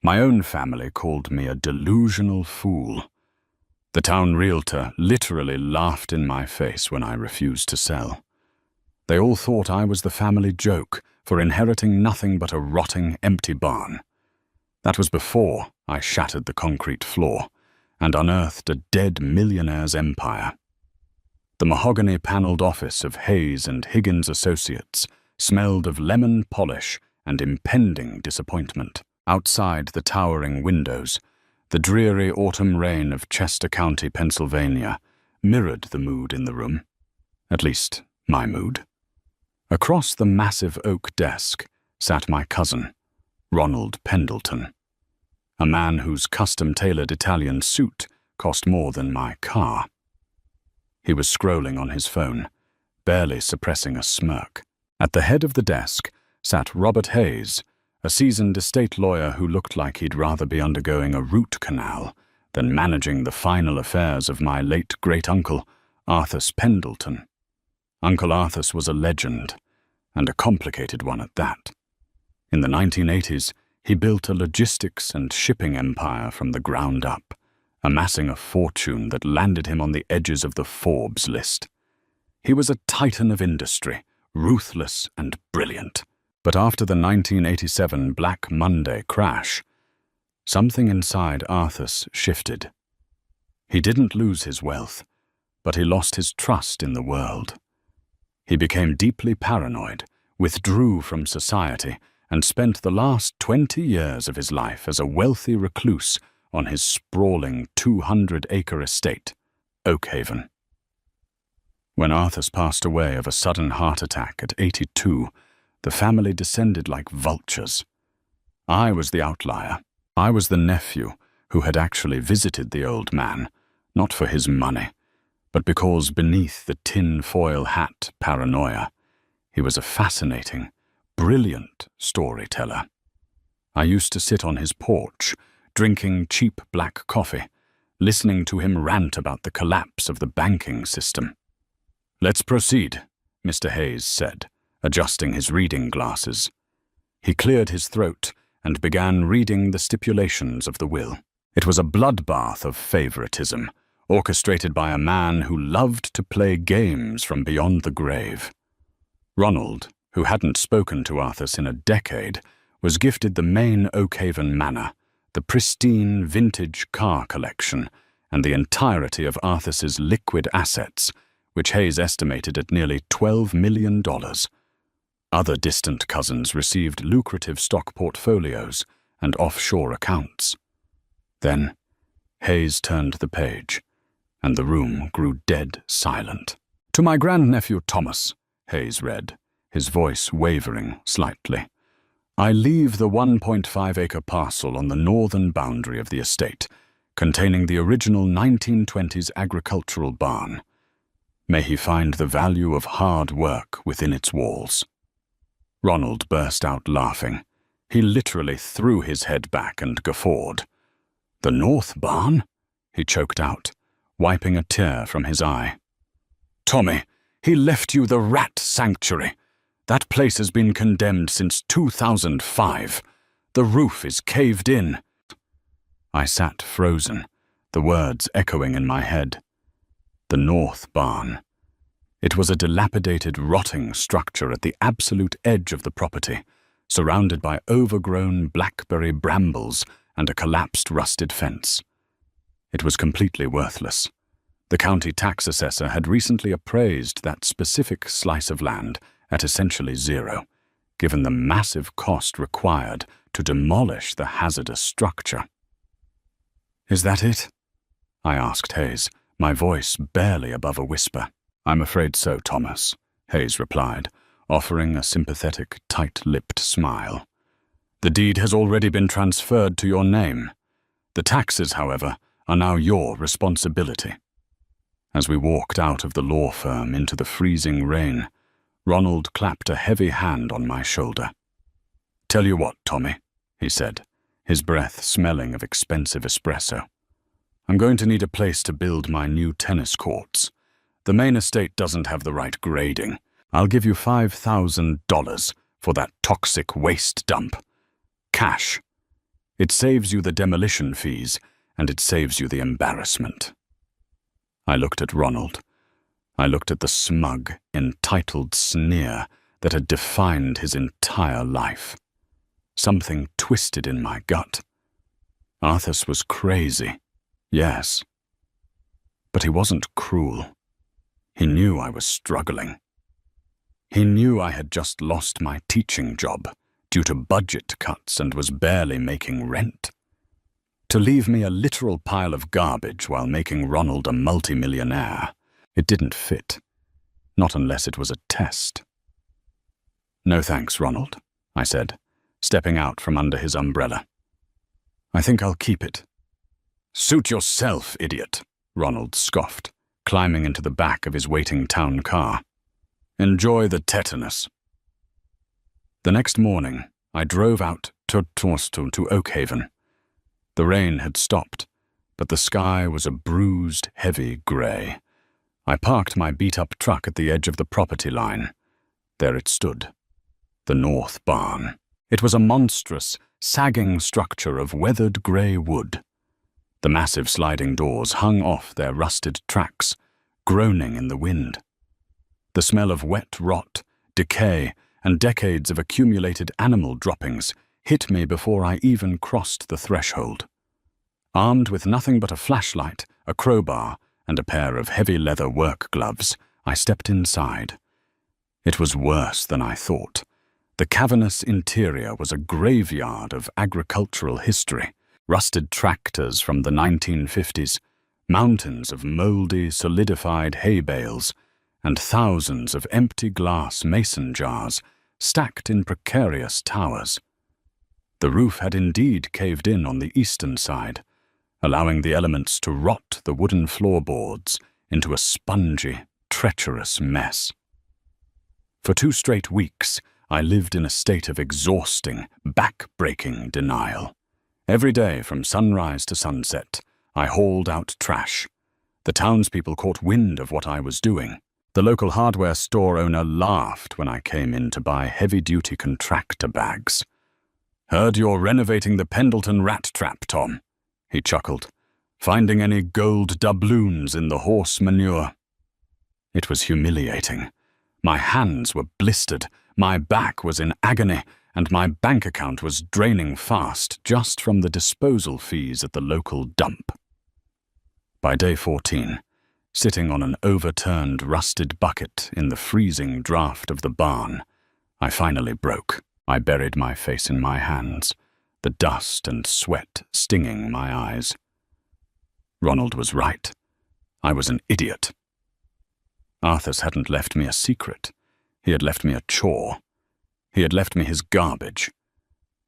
My own family called me a delusional fool. The town realtor literally laughed in my face when I refused to sell. They all thought I was the family joke for inheriting nothing but a rotting, empty barn. That was before I shattered the concrete floor and unearthed a dead millionaire's empire. The mahogany-paneled office of Hayes and Higgins Associates smelled of lemon polish and impending disappointment. Outside the towering windows, the dreary autumn rain of Chester County, Pennsylvania, mirrored the mood in the room. At least, my mood. Across the massive oak desk sat my cousin, Ronald Pendleton, a man whose custom-tailored Italian suit cost more than my car. He was scrolling on his phone, barely suppressing a smirk. At the head of the desk sat Robert Hayes, a seasoned estate lawyer who looked like he'd rather be undergoing a root canal than managing the final affairs of my late great-uncle, Arthur Pendleton. Uncle Arthur was a legend, and a complicated one at that. In the 1980s, he built a logistics and shipping empire from the ground up, amassing a fortune that landed him on the edges of the Forbes list. He was a titan of industry, ruthless and brilliant. But after the 1987 Black Monday crash, something inside Arthur shifted. He didn't lose his wealth, but he lost his trust in the world. He became deeply paranoid, withdrew from society, and spent the last 20 years of his life as a wealthy recluse on his sprawling 200-acre estate, Oakhaven. When Arthur passed away of a sudden heart attack at 82, the family descended like vultures. I was the outlier. I was the nephew who had actually visited the old man, not for his money, but because beneath the tin-foil hat paranoia, he was a fascinating, brilliant storyteller. I used to sit on his porch, drinking cheap black coffee, listening to him rant about the collapse of the banking system. "Let's proceed," Mr. Hayes said, adjusting his reading glasses. He cleared his throat and began reading the stipulations of the will. It was a bloodbath of favoritism, orchestrated by a man who loved to play games from beyond the grave. Ronald, who hadn't spoken to Arthur in a decade, was gifted the main Oakhaven manor, the pristine vintage car collection, and the entirety of Arthur's liquid assets, which Hayes estimated at nearly $12 million. Other distant cousins received lucrative stock portfolios and offshore accounts. Then, Hayes turned the page, and the room grew dead silent. "To my grandnephew Thomas," Hayes read, his voice wavering slightly, "I leave the 1.5-acre parcel on the northern boundary of the estate, containing the original 1920s agricultural barn. May he find the value of hard work within its walls." Ronald burst out laughing. He literally threw his head back and guffawed. "The North Barn?" he choked out, wiping a tear from his eye. "Tommy, he left you the rat sanctuary. That place has been condemned since 2005. The roof is caved in." I sat frozen, the words echoing in my head. The North Barn. It was a dilapidated, rotting structure at the absolute edge of the property, surrounded by overgrown blackberry brambles and a collapsed rusted fence. It was completely worthless. The county tax assessor had recently appraised that specific slice of land at essentially zero, given the massive cost required to demolish the hazardous structure. "Is that it?" I asked Hayes, my voice barely above a whisper. "I'm afraid so, Thomas," Hayes replied, offering a sympathetic, tight-lipped smile. "The deed has already been transferred to your name. The taxes, however, are now your responsibility." As we walked out of the law firm into the freezing rain, Ronald clapped a heavy hand on my shoulder. "Tell you what, Tommy," he said, his breath smelling of expensive espresso. "I'm going to need a place to build my new tennis courts. The main estate doesn't have the right grading. I'll give you $5,000 for that toxic waste dump. Cash. It saves you the demolition fees, and it saves you the embarrassment. I looked at Ronald. I looked at the smug, entitled sneer that had defined his entire life. Something twisted in my gut. Arthas was crazy, yes. But he wasn't cruel. He knew I was struggling. He knew I had just lost my teaching job due to budget cuts and was barely making rent. To leave me a literal pile of garbage while making Ronald a multimillionaire, it didn't fit. Not unless it was a test. "No thanks, Ronald," I said, stepping out from under his umbrella. "I think I'll keep it." "Suit yourself, idiot," Ronald scoffed, climbing into the back of his waiting town car. "Enjoy the tetanus." The next morning, I drove out to Oakhaven. The rain had stopped, but the sky was a bruised, heavy grey. I parked my beat-up truck at the edge of the property line. There it stood, the North Barn. It was a monstrous, sagging structure of weathered grey wood. The massive sliding doors hung off their rusted tracks, groaning in the wind. The smell of wet rot, decay, and decades of accumulated animal droppings hit me before I even crossed the threshold. Armed with nothing but a flashlight, a crowbar, and a pair of heavy leather work gloves, I stepped inside. It was worse than I thought. The cavernous interior was a graveyard of agricultural history, rusted tractors from the 1950s, mountains of mouldy, solidified hay bales, and thousands of empty glass mason jars stacked in precarious towers. The roof had indeed caved in on the eastern side, allowing the elements to rot the wooden floorboards into a spongy, treacherous mess. For 2 straight weeks, I lived in a state of exhausting, back-breaking denial. Every day from sunrise to sunset, I hauled out trash. The townspeople caught wind of what I was doing. The local hardware store owner laughed when I came in to buy heavy-duty contractor bags. "Heard you're renovating the Pendleton rat trap, Tom," he chuckled. "Finding any gold doubloons in the horse manure?" It was humiliating. My hands were blistered, my back was in agony, and my bank account was draining fast just from the disposal fees at the local dump. By day 14, sitting on an overturned rusted bucket in the freezing draft of the barn, I finally broke. I buried my face in my hands, the dust and sweat stinging my eyes. Ronald was right. I was an idiot. Arthas hadn't left me a secret. He had left me a chore. He had left me his garbage.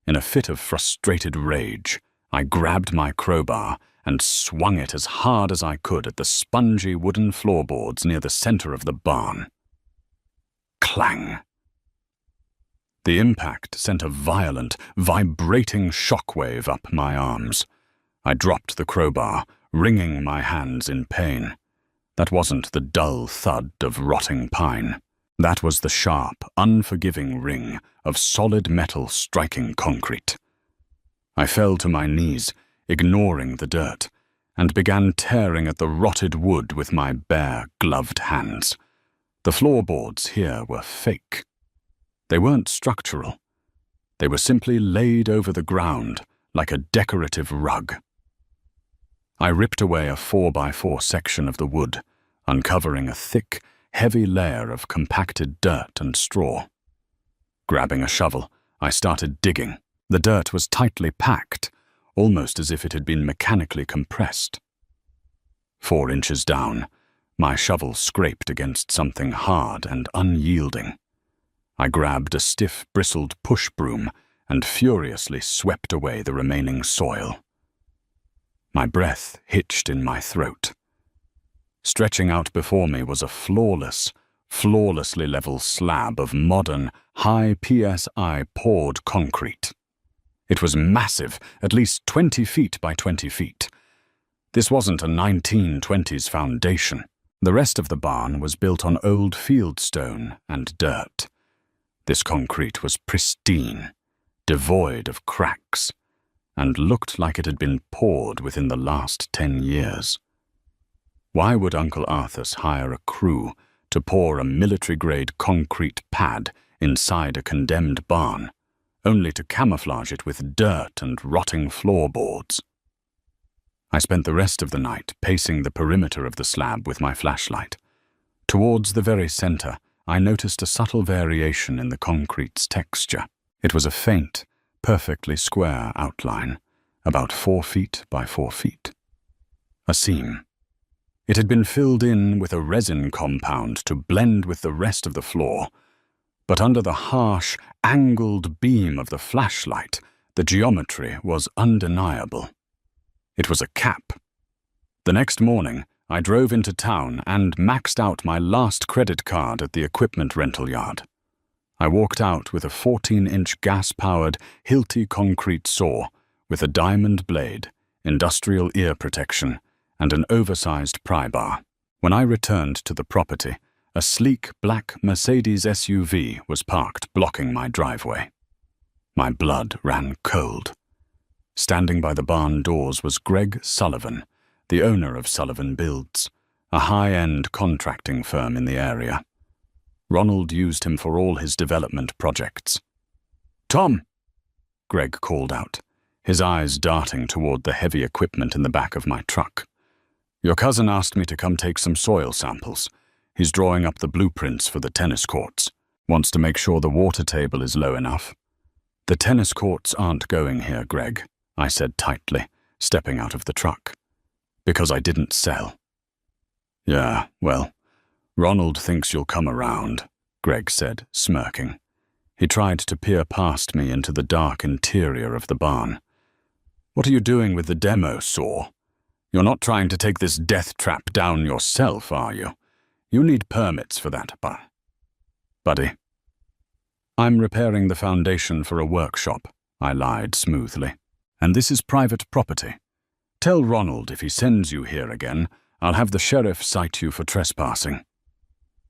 In a fit of frustrated rage, I grabbed my crowbar and swung it as hard as I could at the spongy wooden floorboards near the center of the barn. Clang! The impact sent a violent, vibrating shockwave up my arms. I dropped the crowbar, wringing my hands in pain. That wasn't the dull thud of rotting pine. That was the sharp, unforgiving ring of solid metal striking concrete. I fell to my knees, ignoring the dirt, and began tearing at the rotted wood with my bare, gloved hands. The floorboards here were fake. They weren't structural. They were simply laid over the ground like a decorative rug. I ripped away a 4x4 section of the wood, uncovering a thick, heavy layer of compacted dirt and straw. Grabbing a shovel, I started digging. The dirt was tightly packed, almost as if it had been mechanically compressed. 4 inches down, my shovel scraped against something hard and unyielding. I grabbed a stiff, bristled push broom and furiously swept away the remaining soil. My breath hitched in my throat. Stretching out before me was a flawlessly level slab of modern, high PSI poured concrete. It was massive, at least 20 feet by 20 feet. This wasn't a 1920s foundation. The rest of the barn was built on old fieldstone and dirt. This concrete was pristine, devoid of cracks, and looked like it had been poured within the last 10 years. Why would Uncle Arthur's hire a crew to pour a military-grade concrete pad inside a condemned barn, only to camouflage it with dirt and rotting floorboards? I spent the rest of the night pacing the perimeter of the slab with my flashlight. Towards the very center, I noticed a subtle variation in the concrete's texture. It was a faint, perfectly square outline, about 4 feet by 4 feet. A seam. It had been filled in with a resin compound to blend with the rest of the floor, but under the harsh, angled beam of the flashlight, the geometry was undeniable. It was a cap. The next morning, I drove into town and maxed out my last credit card at the equipment rental yard. I walked out with a 14-inch gas-powered Hilti concrete saw with a diamond blade, industrial ear protection, and an oversized pry bar. When I returned to the property, a sleek black Mercedes SUV was parked blocking my driveway. My blood ran cold. Standing by the barn doors was Greg Sullivan, the owner of Sullivan Builds, a high-end contracting firm in the area. Ronald used him for all his development projects. "Tom!" Greg called out, his eyes darting toward the heavy equipment in the back of my truck. "Your cousin asked me to come take some soil samples. He's drawing up the blueprints for the tennis courts. Wants to make sure the water table is low enough." "The tennis courts aren't going here, Greg," I said tightly, stepping out of the truck. "Because I didn't sell." "Yeah, well, Ronald thinks you'll come around," Greg said, smirking. He tried to peer past me into the dark interior of the barn. "What are you doing with the demo saw? You're not trying to take this death trap down yourself, are you? You need permits for that, buddy." "I'm repairing the foundation for a workshop," I lied smoothly. "And this is private property. Tell Ronald if he sends you here again, I'll have the sheriff cite you for trespassing."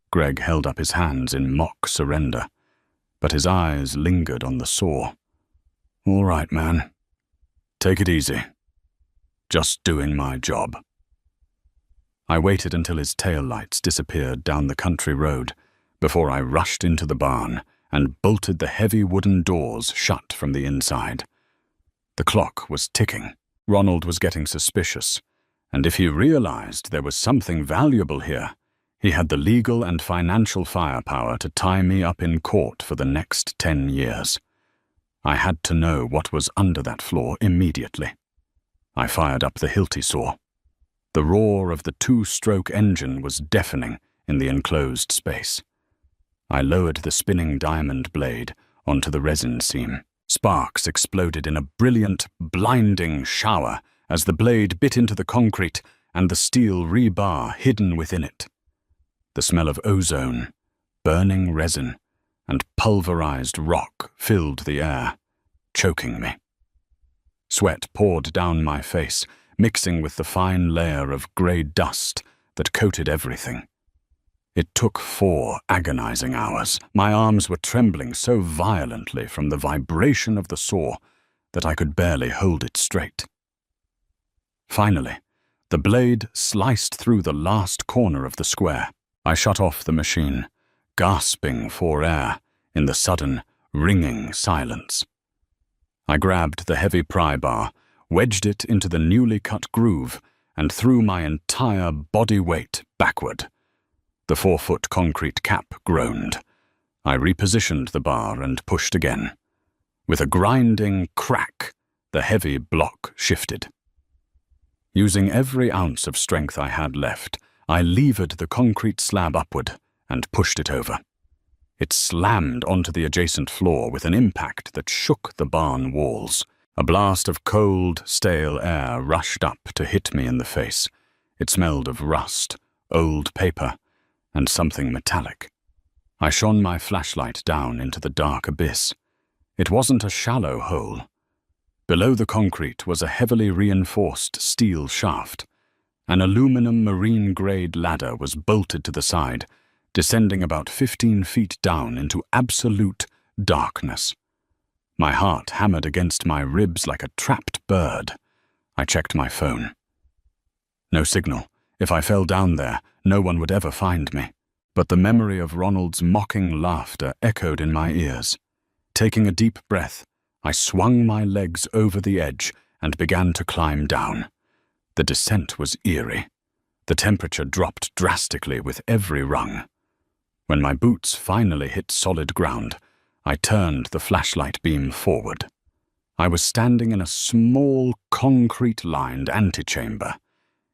Greg held up his hands in mock surrender, but his eyes lingered on the saw. "All right, man. Take it easy. Just doing my job." I waited until his taillights disappeared down the country road before I rushed into the barn and bolted the heavy wooden doors shut from the inside. The clock was ticking. Ronald was getting suspicious, and if he realized there was something valuable here, he had the legal and financial firepower to tie me up in court for the next 10 years. I had to know what was under that floor immediately. I fired up the Hilti saw. The roar of the 2-stroke engine was deafening in the enclosed space. I lowered the spinning diamond blade onto the resin seam. Sparks exploded in a brilliant, blinding shower as the blade bit into the concrete and the steel rebar hidden within it. The smell of ozone, burning resin, and pulverized rock filled the air, choking me. Sweat poured down my face, mixing with the fine layer of gray dust that coated everything. It took 4 agonizing hours. My arms were trembling so violently from the vibration of the saw that I could barely hold it straight. Finally, the blade sliced through the last corner of the square. I shut off the machine, gasping for air in the sudden, ringing silence. I grabbed the heavy pry bar, wedged it into the newly cut groove, and threw my entire body weight backward. The 4-foot concrete cap groaned. I repositioned the bar and pushed again. With a grinding crack, the heavy block shifted. Using every ounce of strength I had left, I levered the concrete slab upward and pushed it over. It slammed onto the adjacent floor with an impact that shook the barn walls. A blast of cold, stale air rushed up to hit me in the face. It smelled of rust, old paper, and something metallic. I shone my flashlight down into the dark abyss. It wasn't a shallow hole. Below the concrete was a heavily reinforced steel shaft. An aluminum marine-grade ladder was bolted to the side, descending about 15 feet down into absolute darkness. My heart hammered against my ribs like a trapped bird. I checked my phone. No signal. If I fell down there, no one would ever find me. But the memory of Ronald's mocking laughter echoed in my ears. Taking a deep breath, I swung my legs over the edge and began to climb down. The descent was eerie. The temperature dropped drastically with every rung. When my boots finally hit solid ground, I turned the flashlight beam forward. I was standing in a small, concrete-lined antechamber.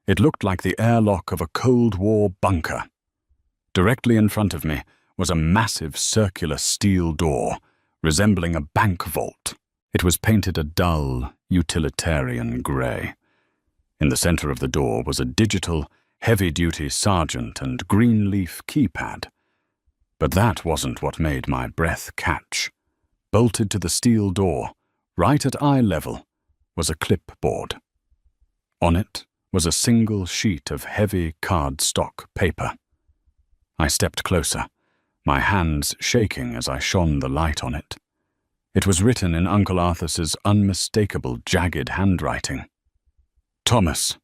It looked like the airlock of a Cold War bunker. Directly in front of me was a massive circular steel door, resembling a bank vault. It was painted a dull, utilitarian grey. In the center of the door was a digital, heavy-duty sergeant and green leaf keypad. But that wasn't what made my breath catch. Bolted to the steel door, right at eye level, was a clipboard. On it was a single sheet of heavy cardstock paper. I stepped closer, my hands shaking as I shone the light on it. It was written in Uncle Arthur's unmistakable, jagged handwriting. Thomas,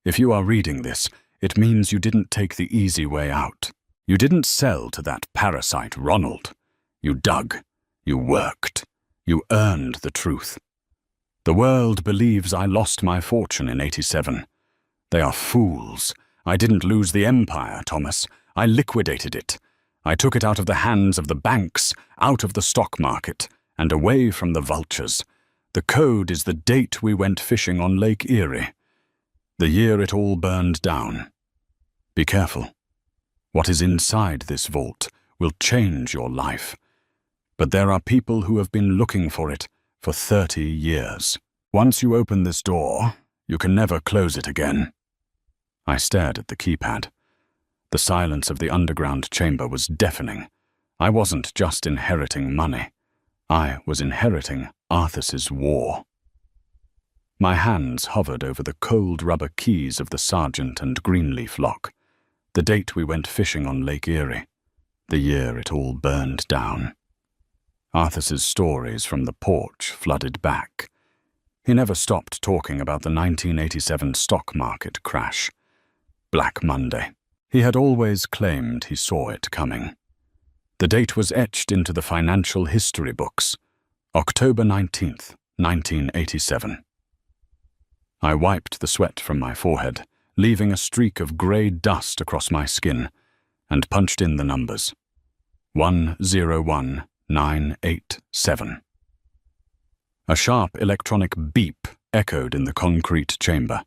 if you are reading this, it means you didn't take the easy way out. You didn't sell to that parasite Ronald. You dug. You worked. You earned the truth. The world believes I lost my fortune in '87. They are fools. I didn't lose the empire, Thomas. I liquidated it. I took it out of the hands of the banks, out of the stock market, and away from the vultures. The code is the date we went fishing on Lake Erie. The year it all burned down. Be careful. What is inside this vault will change your life. But there are people who have been looking for it for 30 years. Once you open this door, you can never close it again. I stared at the keypad. The silence of the underground chamber was deafening. I wasn't just inheriting money. I was inheriting Arthur's war. My hands hovered over the cold rubber keys of the sergeant and greenleaf lock. The date we went fishing on Lake Erie. The year it all burned down. Arthur's stories from the porch flooded back. He never stopped talking about the 1987 stock market crash. Black Monday. He had always claimed he saw it coming. The date was etched into the financial history books. October 19th, 1987. I wiped the sweat from my forehead, leaving a streak of grey dust across my skin, and punched in the numbers. 101987. A sharp electronic beep echoed in the concrete chamber,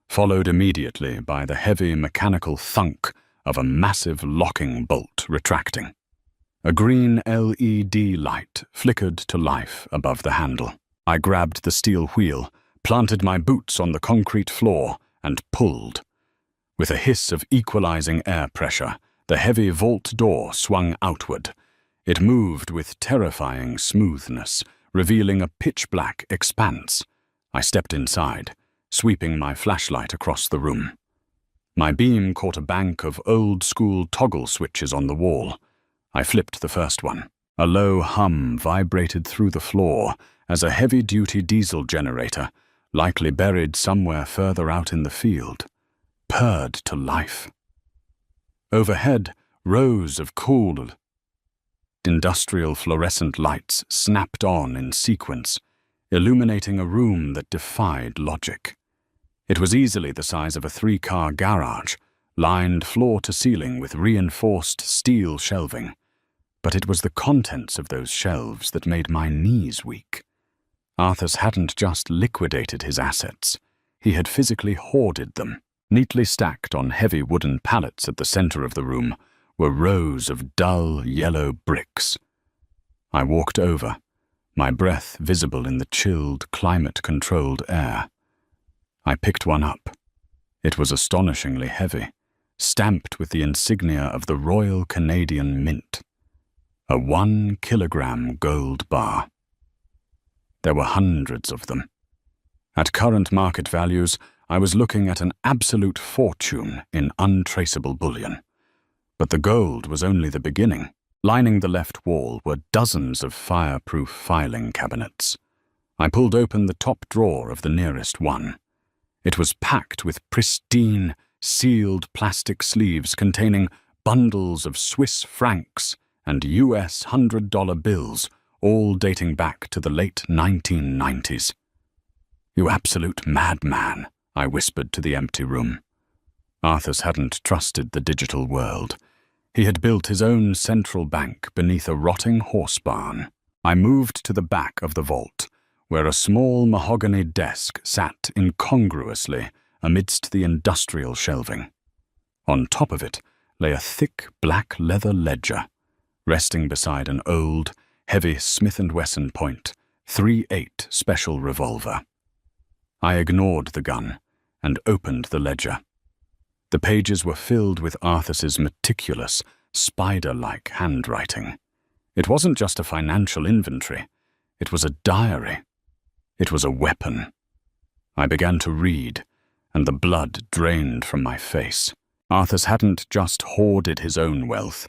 followed immediately by the heavy mechanical thunk of a massive locking bolt retracting. A green LED light flickered to life above the handle. I grabbed the steel wheel, planted my boots on the concrete floor, and pulled. With a hiss of equalizing air pressure, the heavy vault door swung outward. It moved with terrifying smoothness, revealing a pitch-black expanse. I stepped inside, sweeping my flashlight across the room. My beam caught a bank of old-school toggle switches on the wall. I flipped the first one. A low hum vibrated through the floor as a heavy-duty diesel generator, likely buried somewhere further out in the field, purred to life. Overhead, rows of cool, industrial fluorescent lights snapped on in sequence, illuminating a room that defied logic. It was easily the size of a 3-car garage, lined floor to ceiling with reinforced steel shelving. But it was the contents of those shelves that made my knees weak. Arthur's hadn't just liquidated his assets. He had physically hoarded them. Neatly stacked on heavy wooden pallets at the center of the room were rows of dull yellow bricks. I walked over, my breath visible in the chilled, climate-controlled air. I picked one up. It was astonishingly heavy, stamped with the insignia of the Royal Canadian Mint. A 1-kilogram gold bar. There were hundreds of them. At current market values, I was looking at an absolute fortune in untraceable bullion. But the gold was only the beginning. Lining the left wall were dozens of fireproof filing cabinets. I pulled open the top drawer of the nearest one. It was packed with pristine, sealed plastic sleeves containing bundles of Swiss francs and US $100 bills, all dating back to the late 1990s. "You absolute madman," I whispered to the empty room. Arthurs hadn't trusted the digital world. He had built his own central bank beneath a rotting horse barn. I moved to the back of the vault, where a small mahogany desk sat incongruously amidst the industrial shelving. On top of it lay a thick black leather ledger, resting beside an old, heavy Smith & Wesson point .38 special revolver. I ignored the gun and opened the ledger. The pages were filled with Arthur's meticulous, spider-like handwriting. It wasn't just a financial inventory. It was a diary. It was a weapon. I began to read, and the blood drained from my face. Arthur hadn't just hoarded his own wealth.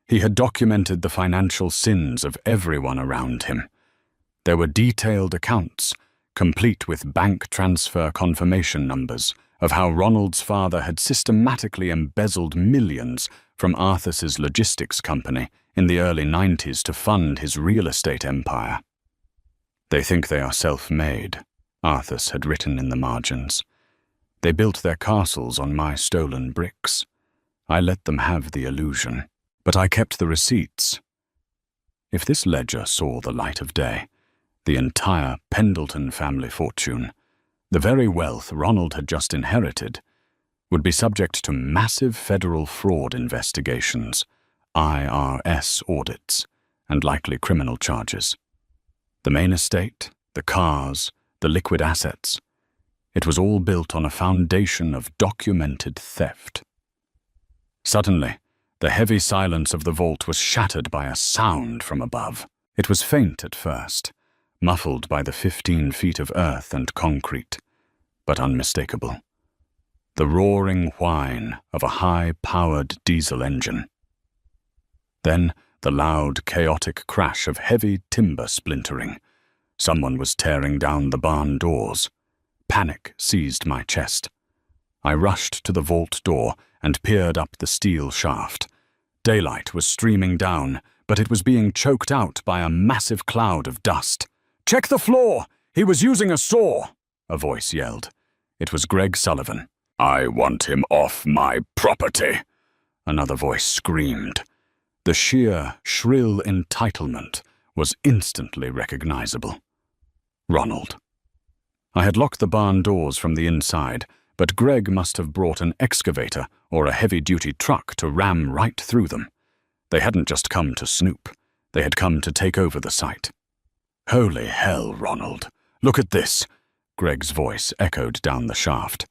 He had documented the financial sins of everyone around him. There were detailed accounts, complete with bank transfer confirmation numbers, of how Ronald's father had systematically embezzled millions from Arthur's logistics company in the early 90s to fund his real estate empire. "They think they are self-made," Arthur had written in the margins. "They built their castles on my stolen bricks. I let them have the illusion, but I kept the receipts." If this ledger saw the light of day, the entire Pendleton family fortune, the very wealth Ronald had just inherited, would be subject to massive federal fraud investigations, IRS audits, and likely criminal charges. The main estate, the cars, the liquid assets, it was all built on a foundation of documented theft. Suddenly, the heavy silence of the vault was shattered by a sound from above. It was faint at first, muffled by the 15 feet of earth and concrete, but unmistakable. The roaring whine of a high-powered diesel engine. Then the loud, chaotic crash of heavy timber splintering. Someone was tearing down the barn doors. Panic seized my chest. I rushed to the vault door and peered up the steel shaft. Daylight was streaming down, but it was being choked out by a massive cloud of dust. "Check the floor! He was using a saw!" a voice yelled. It was Greg Sullivan. "I want him off my property," another voice screamed. The sheer, shrill entitlement was instantly recognizable. Ronald. I had locked the barn doors from the inside, but Greg must have brought an excavator or a heavy-duty truck to ram right through them. They hadn't just come to snoop. They had come to take over the site. "Holy hell, Ronald. Look at this," Greg's voice echoed down the shaft.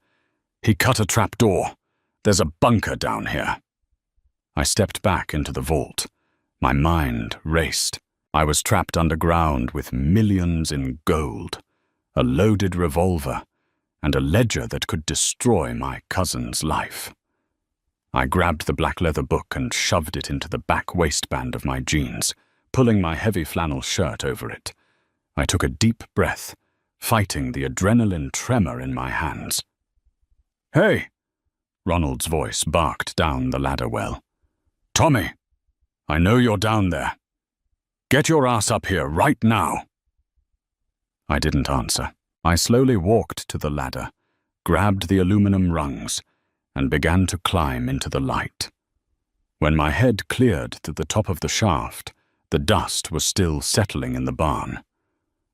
"He cut a trapdoor. There's a bunker down here." I stepped back into the vault. My mind raced. I was trapped underground with millions in gold, a loaded revolver, and a ledger that could destroy my cousin's life. I grabbed the black leather book and shoved it into the back waistband of my jeans, pulling my heavy flannel shirt over it. I took a deep breath, fighting the adrenaline tremor in my hands. "Hey!" Ronald's voice barked down the ladder well. "Tommy, I know you're down there. Get your ass up here right now." I didn't answer. I slowly walked to the ladder, grabbed the aluminum rungs, and began to climb into the light. When my head cleared to the top of the shaft, the dust was still settling in the barn.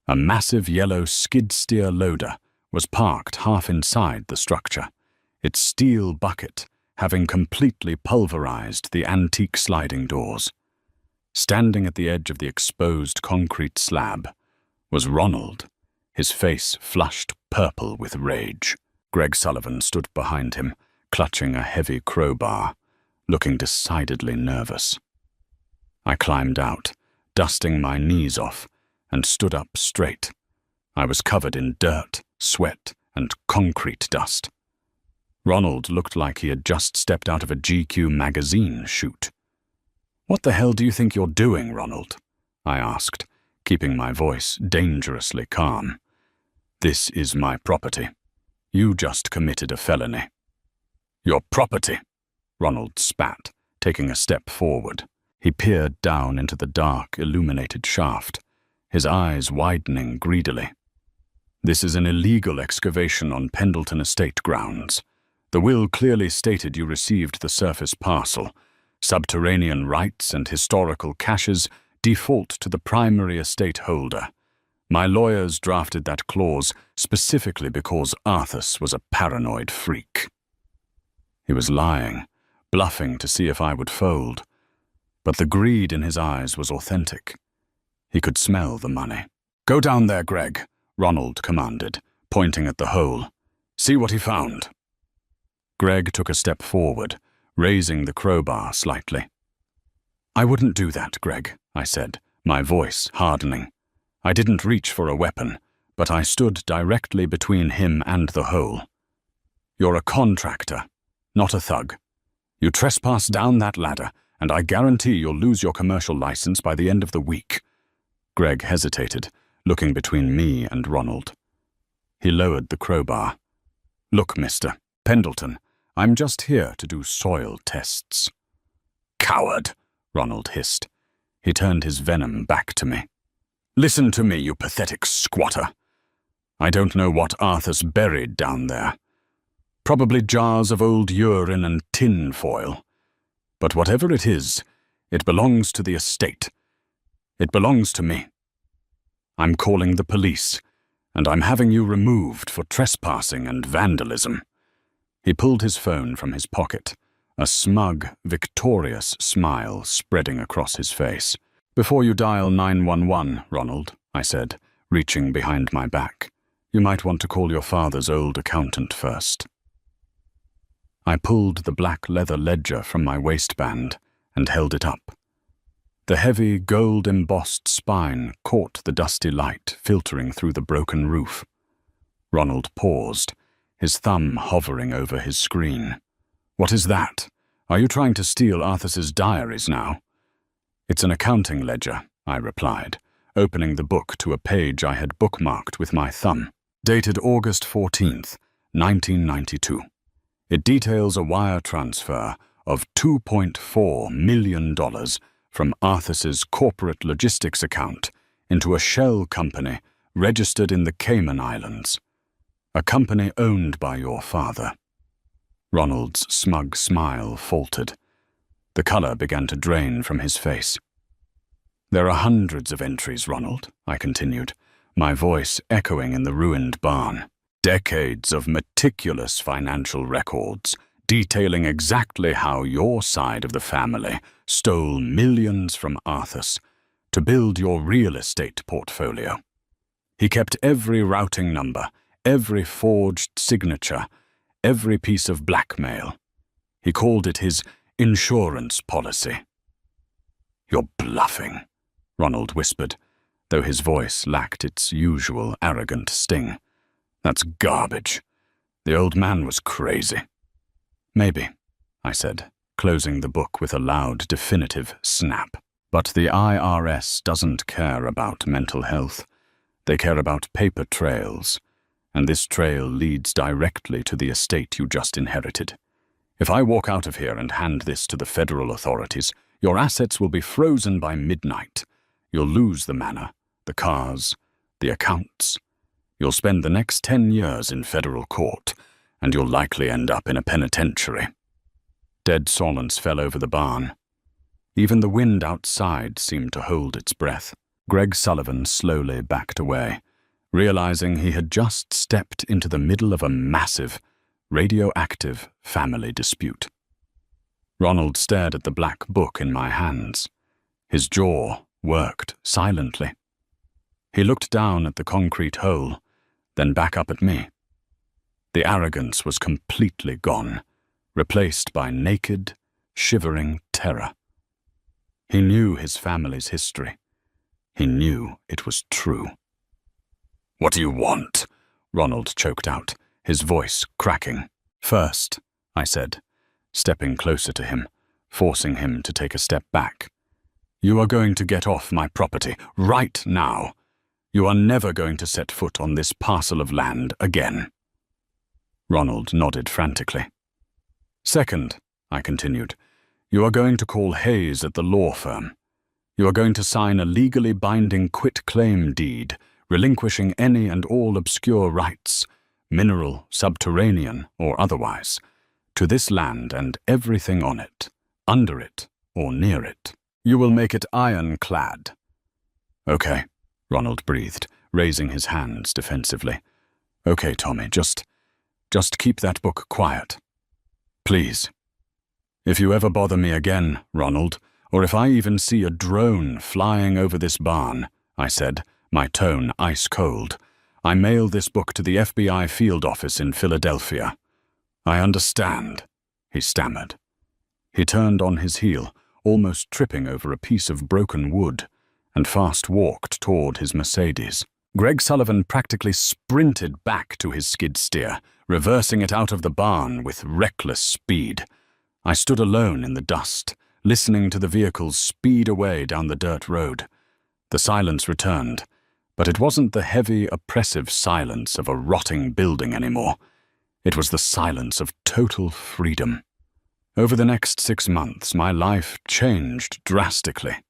A massive yellow skid-steer loader was parked half inside the structure, its steel bucket having completely pulverized the antique sliding doors. Standing at the edge of the exposed concrete slab was Ronald, his face flushed purple with rage. Greg Sullivan stood behind him, clutching a heavy crowbar, looking decidedly nervous. I climbed out, dusting my knees off, and stood up straight. I was covered in dirt, sweat, and concrete dust. Ronald looked like he had just stepped out of a GQ magazine shoot. "What the hell do you think you're doing, Ronald?" I asked, keeping my voice dangerously calm. "This is my property. You just committed a felony." "Your property?" Ronald spat, taking a step forward. He peered down into the dark, illuminated shaft, his eyes widening greedily. "This is an illegal excavation on Pendleton Estate grounds. The will clearly stated you received the surface parcel. Subterranean rights and historical caches default to the primary estate holder. My lawyers drafted that clause specifically because Arthas was a paranoid freak." He was lying, bluffing to see if I would fold. But the greed in his eyes was authentic. He could smell the money. "Go down there, Greg," Ronald commanded, pointing at the hole. "See what he found." Greg took a step forward, raising the crowbar slightly. "I wouldn't do that, Greg," I said, my voice hardening. I didn't reach for a weapon, but I stood directly between him and the hole. "You're a contractor, not a thug. You trespass down that ladder, and I guarantee you'll lose your commercial license by the end of the week." Greg hesitated, looking between me and Ronald. He lowered the crowbar. "Look, Mr. Pendleton, I'm just here to do soil tests." "Coward," Ronald hissed. He turned his venom back to me. "Listen to me, you pathetic squatter. I don't know what Arthur's buried down there. Probably jars of old urine and tin foil. But whatever it is, it belongs to the estate. It belongs to me. I'm calling the police, and I'm having you removed for trespassing and vandalism." He pulled his phone from his pocket, a smug, victorious smile spreading across his face. "Before you dial 911, Ronald," I said, reaching behind my back, "you might want to call your father's old accountant first." I pulled the black leather ledger from my waistband and held it up. The heavy, gold-embossed spine caught the dusty light filtering through the broken roof. Ronald paused, his thumb hovering over his screen. "What is that? Are you trying to steal Arthas's diaries now?" "It's an accounting ledger," I replied, opening the book to a page I had bookmarked with my thumb. Dated August 14th, 1992. It details a wire transfer of $2.4 million from Arthas's corporate logistics account into a shell company registered in the Cayman Islands, a company owned by your father. Ronald's smug smile faltered. The color began to drain from his face. "There are hundreds of entries, Ronald," I continued, my voice echoing in the ruined barn. "Decades of meticulous financial records detailing exactly how your side of the family stole millions from Arthas to build your real estate portfolio. He kept every routing number, every forged signature, every piece of blackmail. He called it his insurance policy." "You're bluffing," Ronald whispered, though his voice lacked its usual arrogant sting. "That's garbage. The old man was crazy." "Maybe," I said, closing the book with a loud, definitive snap. "But the IRS doesn't care about mental health. They care about paper trails, and this trail leads directly to the estate you just inherited. If I walk out of here and hand this to the federal authorities, your assets will be frozen by midnight. You'll lose the manor, the cars, the accounts. You'll spend the next 10 years in federal court, and you'll likely end up in a penitentiary." Dead silence fell over the barn. Even the wind outside seemed to hold its breath. Greg Sullivan slowly backed away, realizing he had just stepped into the middle of a massive, radioactive family dispute. Ronald stared at the black book in my hands. His jaw worked silently. He looked down at the concrete hole, then back up at me. The arrogance was completely gone, replaced by naked, shivering terror. He knew his family's history. He knew it was true. "What do you want?" Ronald choked out, his voice cracking. "First," I said, stepping closer to him, forcing him to take a step back, You are going to get off my property right now. You are never going to set foot on this parcel of land again." Ronald nodded frantically. "Second," I continued, "you are going to call Hayes at the law firm. You are going to sign a legally binding quit-claim deed, relinquishing any and all obscure rights, mineral, subterranean, or otherwise, to this land and everything on it, under it, or near it. You will make it ironclad." "Okay," Ronald breathed, raising his hands defensively. "Okay, Tommy, just keep that book quiet. Please. If you ever bother me again, Ronald, or if I even see a drone flying over this barn," I said, my tone ice-cold, "I mail this book to the FBI field office in Philadelphia." "I understand," he stammered. He turned on his heel, almost tripping over a piece of broken wood, and fast-walked toward his Mercedes. Greg Sullivan practically sprinted back to his skid steer, reversing it out of the barn with reckless speed. I stood alone in the dust, listening to the vehicles speed away down the dirt road. The silence returned, but it wasn't the heavy, oppressive silence of a rotting building anymore. It was the silence of total freedom. Over the next 6 months, my life changed drastically,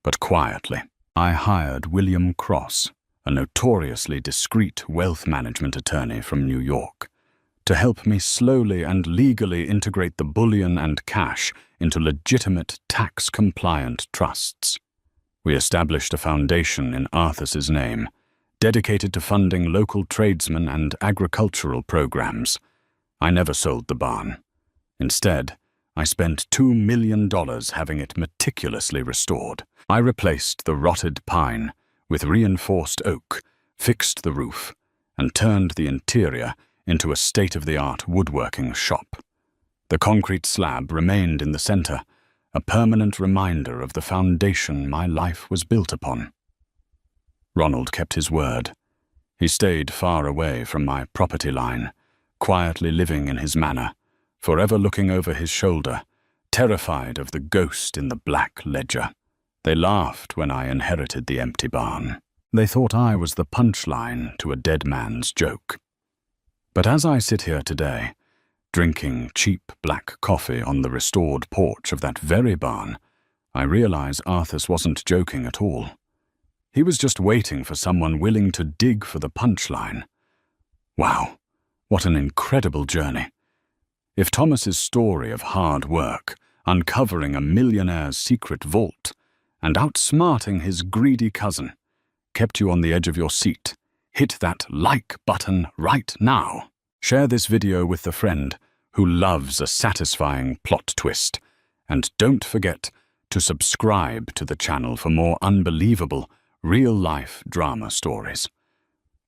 but quietly. I hired William Cross, a notoriously discreet wealth management attorney from New York, to help me slowly and legally integrate the bullion and cash into legitimate tax-compliant trusts. We established a foundation in Arthur's name, dedicated to funding local tradesmen and agricultural programs. I never sold the barn. Instead, I spent $2 million having it meticulously restored. I replaced the rotted pine with reinforced oak, fixed the roof, and turned the interior into a state-of-the-art woodworking shop. The concrete slab remained in the center, a permanent reminder of the foundation my life was built upon. Ronald kept his word. He stayed far away from my property line, quietly living in his manor, forever looking over his shoulder, terrified of the ghost in the black ledger. They laughed when I inherited the empty barn. They thought I was the punchline to a dead man's joke. But as I sit here today, drinking cheap black coffee on the restored porch of that very barn, I realize Arthur wasn't joking at all. He was just waiting for someone willing to dig for the punchline. Wow, what an incredible journey. If Thomas's story of hard work, uncovering a millionaire's secret vault, and outsmarting his greedy cousin kept you on the edge of your seat, hit that like button right now. Share this video with the friend who loves a satisfying plot twist. And don't forget to subscribe to the channel for more unbelievable, real-life drama stories.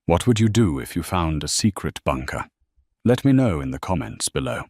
What would you do if you found a secret bunker? Let me know in the comments below.